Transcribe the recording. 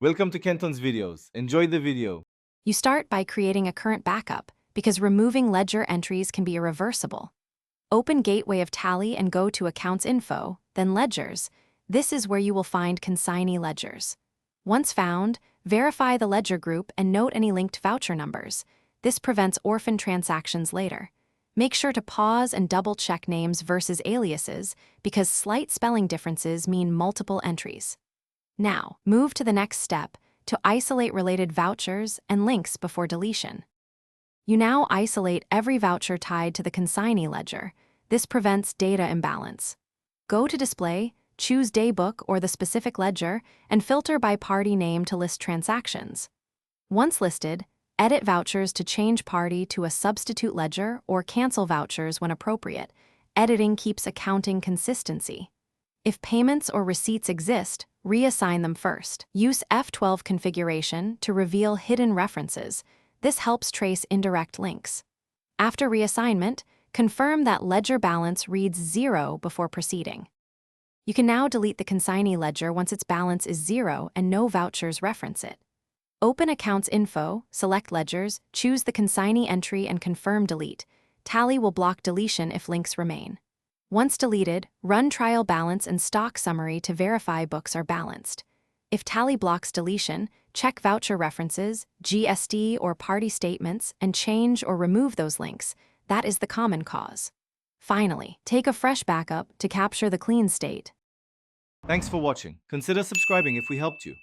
Welcome to Kenton's videos. Enjoy the video. You start by creating a current backup because removing ledger entries can be irreversible. Open Gateway of Tally and go to Accounts Info, then Ledgers. This is where you will find consignee ledgers. Once found, verify the ledger group and note any linked voucher numbers. This prevents orphan transactions later. Make sure to pause and double-check names versus aliases because slight spelling differences mean multiple entries. Now, move to the next step to isolate related vouchers and links before deletion. You now isolate every voucher tied to the consignee ledger. This prevents data imbalance. Go to Display, choose Daybook or the specific ledger, and filter by party name to list transactions. Once listed, edit vouchers to change party to a substitute ledger or cancel vouchers when appropriate. Editing keeps accounting consistency. If payments or receipts exist, reassign them first. Use F12 configuration to reveal hidden references. This helps trace indirect links. After reassignment, confirm that ledger balance reads 0 before proceeding. You can now delete the consignee ledger once its balance is 0 and no vouchers reference it. Open Accounts Info, select Ledgers, choose the consignee entry and confirm delete. Tally will block deletion if links remain. Once deleted, run trial balance and stock summary to verify books are balanced. If Tally blocks deletion, check voucher references, GSD or party statements, and change or remove those links. That is the common cause. Finally, take a fresh backup to capture the clean state. Thanks for watching. Consider subscribing if we helped you.